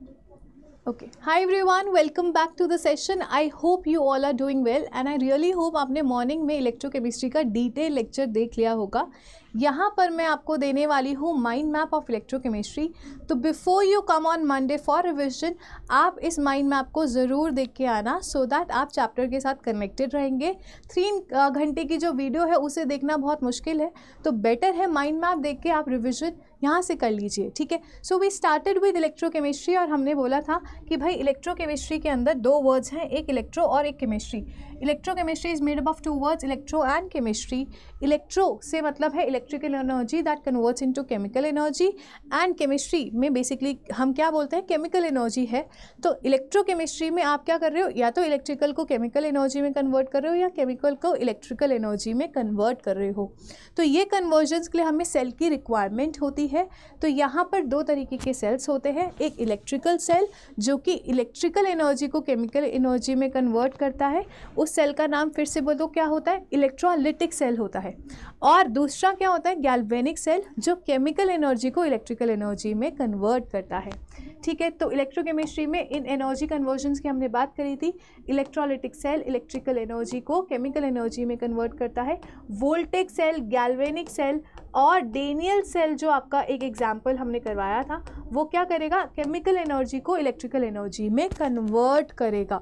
Okay. Hi everyone, welcome back to the session. I hope you all are doing well and I really hope आपने morning में electrochemistry का detail lecture देख लिया होगा. यहाँ पर मैं आपको देने वाली हूँ माइंड मैप ऑफ इलेक्ट्रोकेमिस्ट्री. तो before you come on Monday for revision, आप इस माइंड मैप को ज़रूर देख के आना सो दैट आप चैप्टर के साथ कनेक्टेड रहेंगे. 3 घंटे की जो वीडियो है उसे देखना बहुत मुश्किल है, तो बेटर है माइंड मैप देख के आप रिविजन यहाँ से कर लीजिए. ठीक है. So we started with electrochemistry और हमने बोला था कि भाई इलेक्ट्रोकेमिस्ट्री के अंदर 2 वर्ड्स हैं, एक इलेक्ट्रो और एक chemistry. Electrochemistry is made up of 2 words, electro and chemistry. Electro से मतलब है electrical energy that converts into chemical energy, and chemistry में बेसिकली हम क्या बोलते हैं, केमिकल एनर्जी है. तो इलेक्ट्रोकेमिस्ट्री में आप क्या कर रहे हो, या तो इलेक्ट्रिकल को केमिकल एनर्जी में कन्वर्ट कर रहे हो या केमिकल को इलेक्ट्रिकल एनर्जी में कन्वर्ट कर रहे हो. तो ये कन्वर्जन्स के लिए हमें सेल की रिक्वायरमेंट होती है. तो यहाँ पर 2 तरीके के सेल्स होते हैं. एक इलेक्ट्रिकल सेल जो कि इलेक्ट्रिकल एनर्जी को केमिकल एनर्जी में कन्वर्ट करता है, उस सेल का नाम फिर से बोलो क्या होता है, इलेक्ट्रोलाइटिक सेल होता है. और दूसरा क्या होता है, गैल्वेनिक सेल, जो केमिकल एनर्जी को इलेक्ट्रिकल एनर्जी में कन्वर्ट करता है. ठीक है. तो इलेक्ट्रोकेमिस्ट्री में इन एनर्जी कन्वर्जन्स की हमने बात करी थी. इलेक्ट्रोलाइटिक सेल इलेक्ट्रिकल एनर्जी को केमिकल एनर्जी में कन्वर्ट करता है. वोल्टेक सेल, गैल्वेनिक सेल और डेनियल सेल जो आपका एक एग्जाम्पल हमने करवाया था, वो क्या करेगा, केमिकल एनर्जी को इलेक्ट्रिकल एनर्जी में कन्वर्ट करेगा.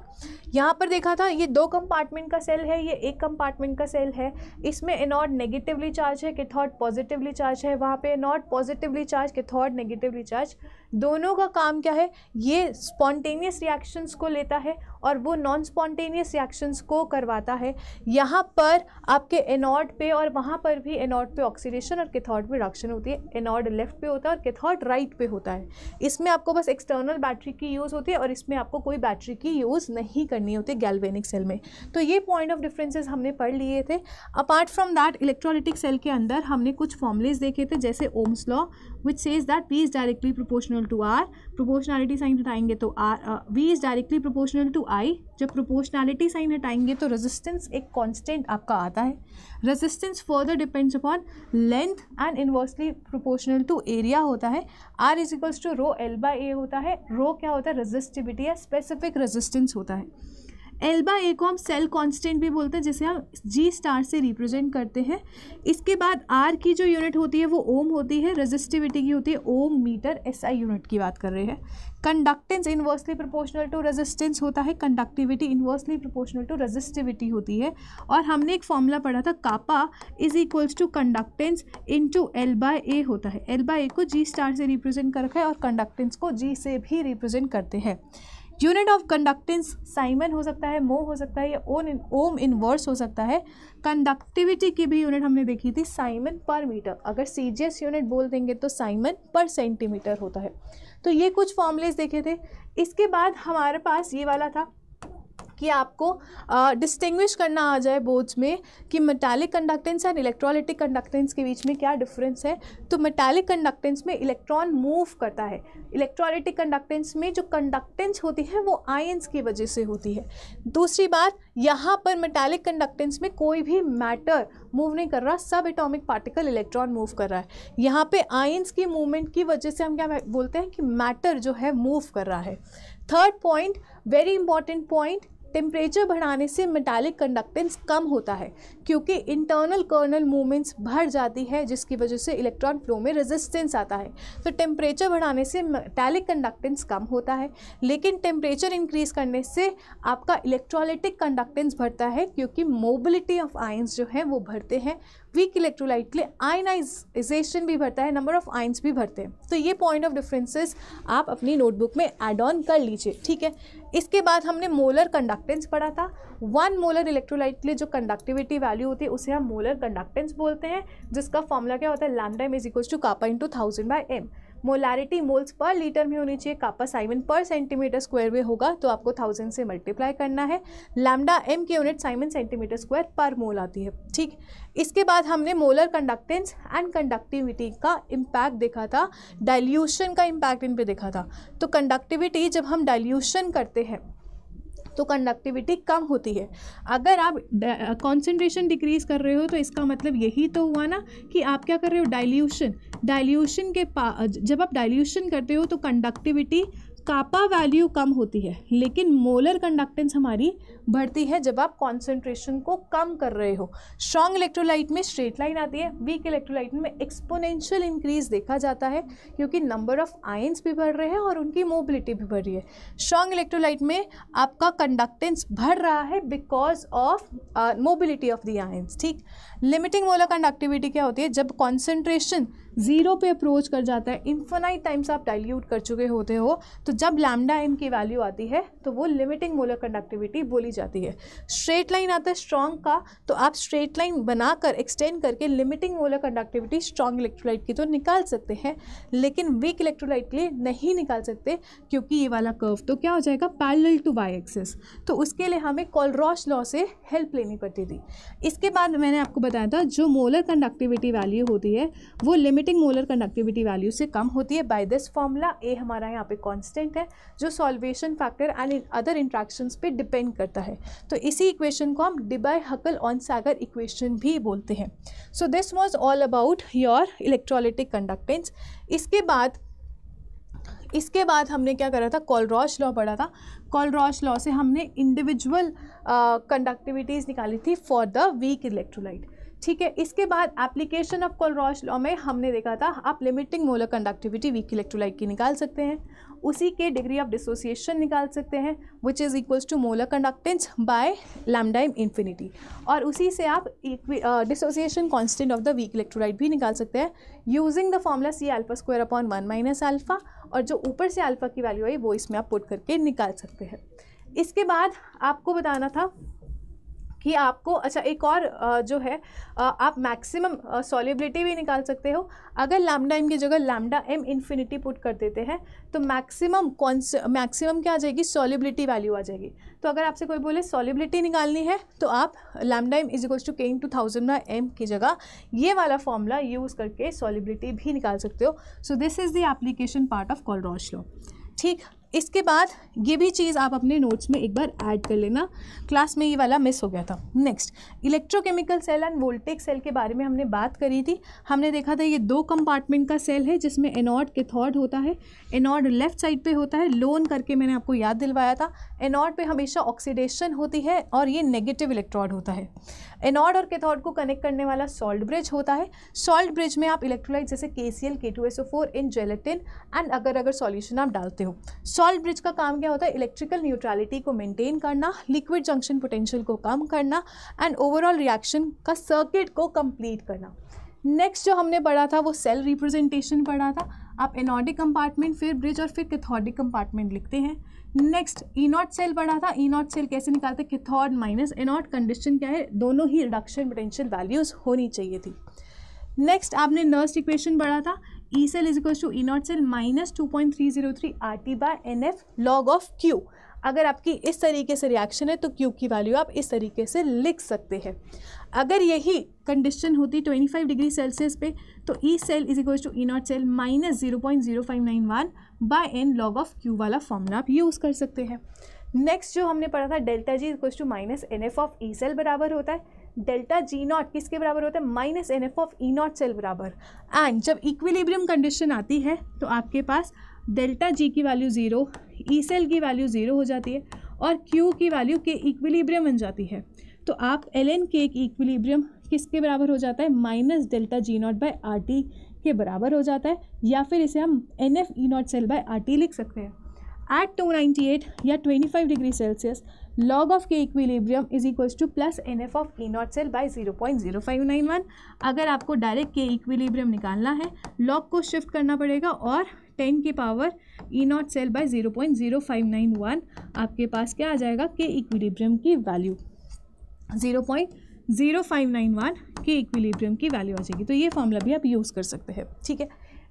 यहाँ पर देखा था ये 2 कंपार्टमेंट का सेल है, ये 1 कंपार्टमेंट का सेल है. इसमें एनोड नेगेटिवली चार्ज है, कैथोड पॉजिटिवली चार्ज है. वहाँ पे anode positively charge, cathode negatively charge. दोनों का काम क्या है, ये स्पॉन्टेनियस रिएक्शंस को लेता है और वो नॉन स्पॉन्टेनियस रिएक्शंस को करवाता है. यहाँ पर आपके एनोड पे और वहाँ पर भी एनोड पे ऑक्सीडेशन और कैथोड पे रिडक्शन होती है. एनोड लेफ्ट पे होता है और कैथोड राइट पे होता है. इसमें आपको बस एक्सटर्नल बैटरी की यूज़ होती है और इसमें आपको कोई बैटरी की यूज़ नहीं करनी होती गैल्वेनिक सेल में. तो ये पॉइंट ऑफ डिफरेंसेस हमने पढ़ लिए थे. Apart from that electrolytic cell के अंदर हमने कुछ फॉर्मूलेज देखे थे, जैसे Ohm's law which says that V is directly proportional to R. Proportionality sign हटाएंगे तो V is directly proportional to I. जब प्रोपोर्शनैलिटी साइन हटाएंगे तो रेजिस्टेंस एक कांस्टेंट आपका आता है. Resistance further depends upon length and inversely proportional to area होता है. R is equals to rho L by A होता है. रो क्या होता है, रेजिस्टिविटी या स्पेसिफिक रेजिस्टेंस होता है. L बाय A को हम सेल कांस्टेंट भी बोलते हैं, जिसे हम G स्टार से रिप्रेजेंट करते हैं. इसके बाद R की जो यूनिट होती है वो ओम होती है. रेजिस्टिविटी की होती है ओम मीटर, SI यूनिट की बात कर रहे हैं. Conductance inversely proportional to resistance होता है. Conductivity inversely proportional to resistivity होती है. और हमने एक फॉर्मूला पढ़ा था, kappa is equals to conductance into L by A होता है. L बाय A को G स्टार से रिप्रेजेंट कर रखा है और कंडक्टेंस को G से भी रिप्रेजेंट करते हैं. यूनिट ऑफ कंडक्टेंस साइमन हो सकता है, मो हो सकता है या ओम इनवर्स हो सकता है. कंडक्टिविटी की भी यूनिट हमने देखी थी, साइमन पर मीटर. अगर CGS यूनिट बोल देंगे तो साइमन पर सेंटीमीटर होता है. तो ये कुछ फॉर्मूलेज देखे थे. इसके बाद हमारे पास ये वाला था कि आपको डिस्टिंग्विश करना आ जाए बोर्ड्स में कि metallic conductance and electrolytic conductance के बीच में क्या डिफरेंस है. तो मेटालिक कंडक्टेंस में इलेक्ट्रॉन मूव करता है. इलेक्ट्रोलाइटिक कंडक्टेंस में जो कंडक्टेंस होती है वो आयंस की वजह से होती है. दूसरी बात, यहाँ पर मेटालिक कंडक्टेंस में कोई भी मैटर मूव नहीं कर रहा, सब एटॉमिक पार्टिकल इलेक्ट्रॉन मूव कर रहा है. यहाँ पे आयंस की मूवमेंट की वजह से हम क्या बोलते हैं कि मैटर जो है मूव कर रहा है. Third point, very important point, temperature बढ़ाने से मेटालिक कंडक्टेंस कम होता है क्योंकि इंटरनल कर्नल मूवमेंट्स बढ़ जाती है, जिसकी वजह से इलेक्ट्रॉन फ्लो में रेजिस्टेंस आता है. तो टेम्परेचर बढ़ाने से मेटालिक कंडक्टेंस कम होता है, लेकिन टेम्परेचर इंक्रीज करने से आपका इलेक्ट्रोलाइटिक कंडक्टेंस बढ़ता है क्योंकि मोबिलिटी ऑफ आयंस जो है वो बढ़ते हैं. वीक इलेक्ट्रोलाइट के लिए आयनाइजेशन भी बढ़ता है, नंबर ऑफ आयंस भी बढ़ते हैं. तो ये पॉइंट ऑफ डिफरेंसेस आप अपनी नोटबुक में ऐड ऑन कर लीजिए. ठीक है. इसके बाद हमने मोलर कंडक्टेंस पढ़ा था. 1 मोलर इलेक्ट्रोलाइट के लिए जो कंडक्टिविटी वैल्यू होती है उसे हम मोलर कंडक्टेंस बोलते हैं, जिसका फॉर्मूला क्या होता है, lambda m is equals to kappa into 1000 by m. Molarity moles पर लीटर में होनी चाहिए, कापा साइमन पर सेंटीमीटर स्क्वायर में होगा तो आपको 1000 से मल्टीप्लाई करना है. लैम्डा m की यूनिट साइमन सेंटीमीटर स्क्वायर पर मोल आती है. ठीक. इसके बाद हमने मोलर कंडक्टेंस एंड कंडक्टिविटी का इम्पैक्ट देखा था, डाइल्यूशन का इम्पैक्ट इन पे देखा था. तो कंडक्टिविटी जब हम डाइल्यूशन करते हैं तो कंडक्टिविटी कम होती है. अगर आप कॉन्सेंट्रेशन डिक्रीज कर रहे हो तो इसका मतलब यही तो हुआ ना कि आप क्या कर रहे हो, डाइल्यूशन के जब आप डाइल्यूशन करते हो तो कंडक्टिविटी कापा वैल्यू कम होती है, लेकिन मोलर कंडक्टेंस हमारी बढ़ती है जब आप कॉन्सेंट्रेशन को कम कर रहे हो। स्ट्रॉन्ग इलेक्ट्रोलाइट में स्ट्रेट लाइन आती है, वीक इलेक्ट्रोलाइट में एक्सपोनेंशियल इंक्रीज देखा जाता है, क्योंकि नंबर ऑफ आयंस भी बढ़ रहे हैं और उनकी मोबिलिटी भी बढ़ रही है। स्ट्रॉन्ग इलेक्ट्रोलाइट में आपका कंडक्टेंस बढ़ रहा है because of mobility of the ions. ठीक, लिमिटिंग मोलर कंडक्टिविटी क्या होती है? जब कॉन्सेंट्रेशन जीरो पे अप्रोच कर जाता है, इन्फिनाइट टाइम्स आप डाइल्यूट कर चुके होते हो, तो जब लैम्डा एम की वैल्यू आती है तो वो लिमिटिंग मोलर कंडक्टिविटी बोली जाती है। स्ट्रेट लाइन आता है स्ट्रॉन्ग का, तो आप स्ट्रेट लाइन बनाकर एक्सटेंड करके limiting molar conductivity strong electrolyte की तो निकाल सकते हैं, लेकिन वीक इलेक्ट्रोलाइट के लिए नहीं निकाल सकते, क्योंकि ये वाला कर्व तो क्या हो जाएगा? Parallel to Y axis. तो उसके लिए हमें कोलरॉश लॉ से हेल्प लेनी पड़ती थी। इसके बाद मैंने आपको बताया था जो मोलर कंडक्टिविटी वैल्यू होती है वो लिमिटिंग मोलर कंडक्टिविटी वैल्यू से कम होती है बाय दिस फॉर्मूला। ए हमारा यहाँ पे कांस्टेंट है जो solvation factor and other interactions पे डिपेंड करता है। तो इसी इक्वेशन को हम डिबाय-हकल-ऑन-सैगर इक्वेशन भी बोलते हैं। So this was all about your electrolytic conductance. इसके बाद हमने क्या करा था? कोलरॉश लॉ पढ़ा था। कोलरॉश लॉ से हमने इंडिविजुअल कंडक्टिविटीज़ निकाली थी फॉर द वीक इलेक्ट्रोलाइट। ठीक है, इसके बाद एप्लीकेशन ऑफ कोलरॉश लॉ में हमने देखा था आप limiting molar conductivity weak electrolyte की निकाल सकते हैं, उसी के डिग्री ऑफ डिसोसिएशन निकाल सकते हैं which is equals to molar conductance by lambda M infinity, और उसी से आप dissociation constant of the weak electrolyte भी निकाल सकते हैं using the formula C alpha square upon 1 minus alpha, और जो ऊपर से अल्फा की वैल्यू आई वो इसमें आप पुट करके निकाल सकते हैं। इसके बाद आपको बताना था कि आपको अच्छा एक और जो है आप मैक्सिमम सॉल्युबिलिटी भी निकाल सकते हो। अगर लैम्डा एम की जगह लैम्डा एम इन्फिनिटी पुट कर देते हैं तो मैक्सिमम क्या आ जाएगी? सॉल्युबिलिटी वैल्यू आ जाएगी। तो अगर आपसे कोई बोले सॉल्युबिलिटी निकालनी है तो आप lambda M is equals to k × 1000 m की जगह ये वाला फॉर्मूला यूज़ करके सॉल्युबिलिटी भी निकाल सकते हो। So this is the application part of Kohlrausch law. ठीक, इसके बाद ये भी चीज़ आप अपने नोट्स में एक बार ऐड कर लेना, क्लास में ये वाला मिस हो गया था। Next, electrochemical cell and voltaic cell के बारे में हमने बात करी थी। हमने देखा था ये 2 कंपार्टमेंट का सेल है जिसमें एनोड कैथोड होता है। एनोड लेफ्ट साइड पे होता है, लोन करके मैंने आपको याद दिलवाया था। एनोड पे हमेशा ऑक्सीडेशन होती है और ये नेगेटिव इलेक्ट्रोड होता है। एनोड और कैथोड को कनेक्ट करने वाला सॉल्ट ब्रिज होता है। सॉल्ट ब्रिज में आप इलेक्ट्रोलाइट जैसे KCl, K2SO4 in gelatin and agar solution आप डालते हो। सॉल्ट ब्रिज का काम क्या होता है? इलेक्ट्रिकल न्यूट्रलिटी को मेंटेन करना, लिक्विड जंक्शन पोटेंशियल को कम करना एंड ओवरऑल रिएक्शन का सर्किट को कंप्लीट करना। नेक्स्ट जो हमने पढ़ा था वो सेल रिप्रेजेंटेशन पढ़ा था। आप एनोडिक कंपार्टमेंट, फिर ब्रिज और फिर कैथोडिक कंपार्टमेंट लिखते हैं। नेक्स्ट इनॉट सेल पढ़ा था। इनॉट सेल कैसे निकालते? कैथोड माइनस एनोड, कंडीशन क्या है? दोनों ही रिडक्शन पोटेंशियल वैल्यूज होनी चाहिए थी। नेक्स्ट आपने नर्स्ट इक्वेशन पढ़ा था। E cell is equal to E naught cell minus 2.303 RT/NF log of Q। अगर आपकी इस तरीके से रिएक्शन है तो Q की वैल्यू आप इस तरीके से लिख सकते हैं। अगर यही कंडीशन होती 25 डिग्री सेल्सियस पे तो E cell is equal to E naught cell minus 0.0591/N log of Q वाला फॉर्मूला आप यूज़ कर सकते हैं। नेक्स्ट जो हमने पढ़ा था delta G equal to minus NF of E cell बराबर होता है। डेल्टा जी नॉट किसके बराबर होता है? Minus NF of E naught cell बराबर। एंड जब इक्विलिब्रियम कंडीशन आती है तो आपके पास डेल्टा जी की वैल्यू 0, ई सेल की वैल्यू 0 हो जाती है और Q की वैल्यू के इक्विलिब्रियम बन जाती है। तो आप ln के इक्विलिब्रियम किसके बराबर हो जाता है? Minus delta G not by RT के बराबर हो जाता है, या फिर इसे हम NF E naught cell by RT लिख सकते हैं। एट 298 या 25 degree Celsius log of K equilibrium is equals to plus NF of E naught cell by 0.0591। अगर आपको डायरेक्ट के इक्विलिब्रियम निकालना है log को शिफ्ट करना पड़ेगा और 10 की power E naught cell by 0.0591 आपके पास क्या आ जाएगा? के इक्विलिब्रियम की वैल्यू 0.0591 के इक्विलिब्रियम की वैल्यू आ जाएगी। तो ये फॉर्मूला भी आप यूज़ कर सकते हैं। ठीक है,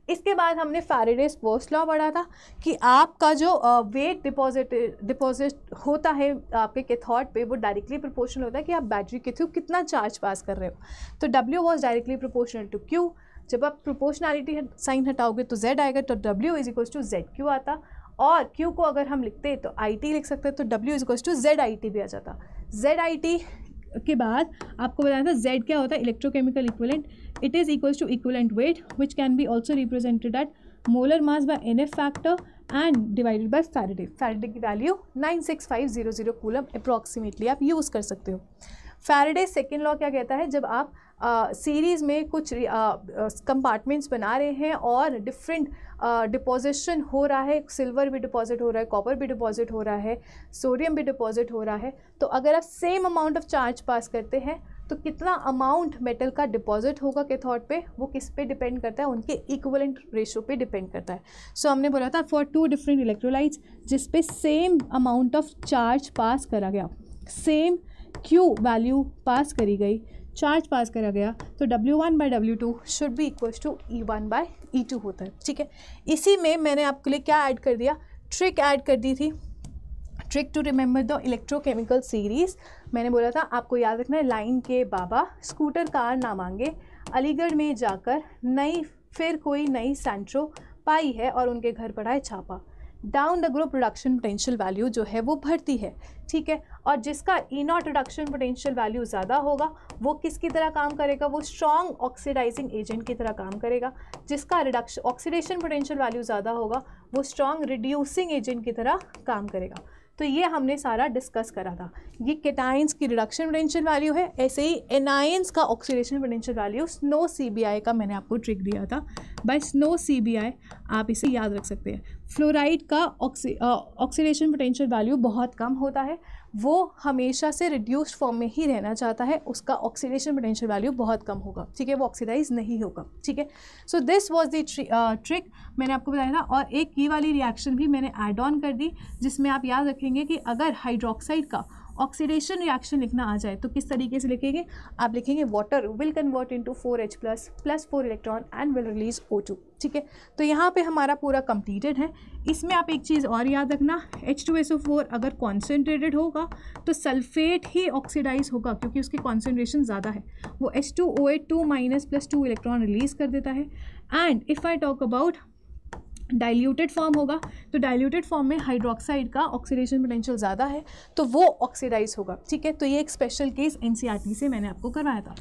इसके बाद हमने फैराडेज फर्स्ट लॉ पढ़ा था कि आपका जो वेट डिपॉजिट होता है आपके कैथोड पे वो डायरेक्टली प्रोपोर्शनल होता है कि आप बैटरी के थ्रू कितना चार्ज पास कर रहे हो। तो W was directly proportional to Q। जब आप प्रोपोर्शनलिटी साइन हटाओगे तो Z आएगा, तो W is equals to ZQ आता, और Q को अगर हम लिखते तो IT लिख सकते हैं, तो W is equals to ZIT भी आ जाता। ZIT के बाद आपको बताया था Z क्या होता है? Electrochemical equivalent. It is equals to equivalent weight which can be also represented at molar mass by NF factor and divided by Faraday. Faraday की वैल्यू 96500 कूलम अप्रॉक्सीमेटली आप यूज़ कर सकते हो। फैराडे सेकेंड लॉ क्या कहता है, जब आप सीरीज़ में कुछ कंपार्टमेंट्स बना रहे हैं और डिफरेंट डिपोजिशन हो रहा है, सिल्वर भी डिपॉजिट हो रहा है, कॉपर भी डिपॉजिट हो रहा है, सोडियम भी डिपॉजिट हो रहा है, तो अगर आप सेम अमाउंट ऑफ चार्ज पास करते हैं तो कितना अमाउंट मेटल का डिपॉजिट होगा कैथोड पे, वो किस पे डिपेंड करता है, उनके इक्विवेलेंट रेशियो पे डिपेंड करता है। सो हमने बोला था फॉर 2 डिफरेंट इलेक्ट्रोलाइट्स जिस पे सेम अमाउंट ऑफ चार्ज पास करा गया, सेम Q वैल्यू पास करी गई, चार्ज पास करा गया, तो W1/W2 should be equal to E1/E2 होता है। ठीक है, इसी में मैंने आपके लिए क्या ऐड कर दिया, ट्रिक ऐड कर दी थी, trick to remember the electrochemical series. मैंने बोला था आपको याद रखना है, लाइन के बाबा स्कूटर कार ना मांगे, अलीगढ़ में जाकर फिर कोई नई सेंट्रो पाई है और उनके घर पड़ा है छापा। Down the group reduction potential value जो है वो बढ़ती है। ठीक है, और जिसका E0 रिडक्शन पोटेंशियल वैल्यू ज़्यादा होगा वो किसकी तरह काम करेगा, वो स्ट्रॉन्ग ऑक्सीडाइजिंग एजेंट की तरह काम करेगा। जिसका ऑक्सीडेशन पोटेंशियल वैल्यू ज़्यादा होगा वो स्ट्रॉन्ग रिड्यूसिंग एजेंट की तरह काम करेगा। तो ये हमने सारा डिस्कस करा था। ये केटाइंस की रिडक्शन पोटेंशियल वैल्यू है, ऐसे ही एनायंस का oxidation potential value snow CBI का मैंने आपको ट्रिक दिया था। बाय स्नो CBI आप इसे याद रख सकते हैं। फ्लोराइड का ऑक्सीडेशन पोटेंशियल वैल्यू बहुत कम होता है, वो हमेशा से रिड्यूस्ड फॉर्म में ही रहना चाहता है, उसका ऑक्सीडेशन पोटेंशियल वैल्यू बहुत कम होगा। ठीक है, वो ऑक्सीडाइज नहीं होगा। ठीक है, so this was the trick मैंने आपको बताया था। और एक की वाली रिएक्शन भी मैंने ऐड ऑन कर दी, जिसमें आप याद रखेंगे कि अगर हाइड्रोक्साइड का ऑक्सीडेशन रिएक्शन लिखना आ जाए तो किस तरीके से लिखेंगे, आप लिखेंगे water will convert into 4H plus 4 electron and will release O2। ठीक है, तो यहाँ पे हमारा पूरा कंप्लीटेड है। इसमें आप एक चीज़ और याद रखना, H2SO4 अगर कॉन्सेंट्रेटेड होगा तो सल्फेट ही ऑक्सीडाइज होगा क्योंकि उसकी कॉन्सेंट्रेशन ज़्यादा है, वो H2OH2- प्लस 2 इलेक्ट्रॉन रिलीज कर देता है। And if I talk about diluted form होगा तो डाइल्यूटेड फॉर्म में हाइड्रोक्साइड का ऑक्सीडेशन पोटेंशियल ज़्यादा है तो वो ऑक्सीडाइज होगा। ठीक है, तो ये एक स्पेशल केस NCERT से मैंने आपको करवाया था।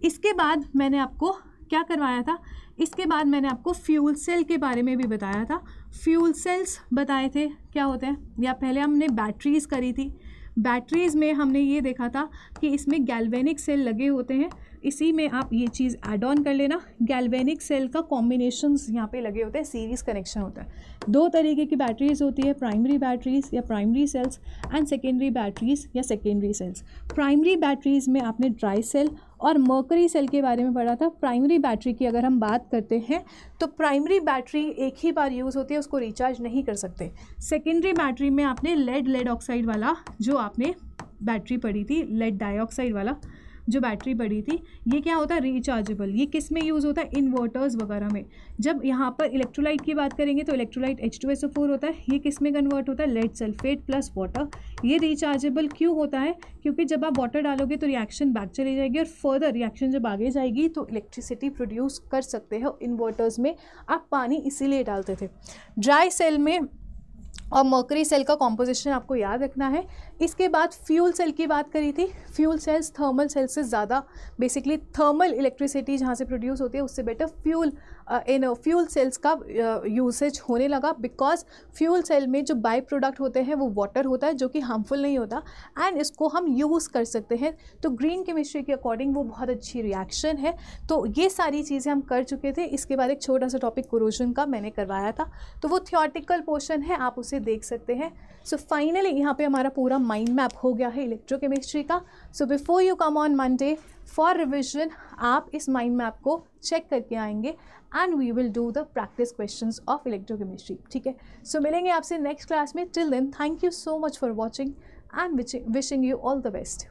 इसके बाद मैंने आपको क्या करवाया था, इसके बाद मैंने आपको फ्यूल सेल के बारे में भी बताया था। फ्यूल सेल्स बताए थे क्या होते हैं, या पहले हमने बैटरीज़ करी थी। बैटरीज़ में हमने ये देखा था कि इसमें गैल्वेनिक सेल लगे होते हैं, इसी में आप ये चीज़ ऐड ऑन कर लेना। गैल्वेनिक सेल का कॉम्बिनेशंस यहाँ पे लगे होते हैं, सीरीज़ कनेक्शन होता है। 2 तरीके की बैटरीज़ होती है, प्राइमरी बैटरीज़ या primary cells and secondary batteries या सेकेंडरी सेल्स। प्राइमरी बैटरीज़ में आपने ड्राई सेल और मर्करी सेल के बारे में पढ़ा था। प्राइमरी बैटरी की अगर हम बात करते हैं तो प्राइमरी बैटरी एक ही बार यूज़ होती है, उसको रिचार्ज नहीं कर सकते। सेकेंडरी बैटरी में आपने लेड ऑक्साइड वाला जो आपने बैटरी पढ़ी थी, लेड डाइऑक्साइड वाला जो बैटरी पड़ी थी, ये क्या होता है, रिचार्जेबल। ये किस में यूज़ होता है, इन्वर्टर्स वगैरह में। जब यहाँ पर इलेक्ट्रोलाइट की बात करेंगे तो इलेक्ट्रोलाइट H2SO4 होता है, ये किस में कन्वर्ट होता है, लेड सल्फेट प्लस वाटर। ये रिचार्जेबल क्यों होता है, क्योंकि जब आप वाटर डालोगे तो रिएक्शन बैक चली जाएगी और फर्दर रिएक्शन जब आगे जाएगी तो इलेक्ट्रिसिटी प्रोड्यूस कर सकते हो। इन्वर्टर्स में आप पानी इसीलिए डालते थे। ड्राई सेल में और मर्करी सेल का कॉम्पोजिशन आपको याद रखना है। इसके बाद फ्यूल सेल की बात करी थी। फ्यूल सेल्स थर्मल सेल से ज़्यादा, बेसिकली थर्मल इलेक्ट्रिसिटी जहाँ से प्रोड्यूस होती है उससे बेटर फ्यूल सेल्स का यूसेज होने लगा, बिकॉज फ्यूल सेल में जो बाई प्रोडक्ट होते हैं वो वाटर होता है जो कि हार्मफुल नहीं होता एंड इसको हम यूज़ कर सकते हैं। तो ग्रीन केमिस्ट्री के अकॉर्डिंग वो बहुत अच्छी रिएक्शन है। तो ये सारी चीज़ें हम कर चुके थे। इसके बाद एक छोटा सा टॉपिक कोरोजन का मैंने करवाया था, तो वो थियोरेटिकल पोर्शन है, आप उसे देख सकते हैं। सो फाइनली यहाँ पे हमारा पूरा माइंड मैप हो गया है इलेक्ट्रोकेमिस्ट्री का। So before you come on Monday for revision, आप इस माइंड मैप को चेक करके आएंगे and we will do the practice questions of electrochemistry. ठीक है, सो मिलेंगे आपसे नेक्स्ट क्लास में। Till then, thank you so much for watching and wishing you all the best.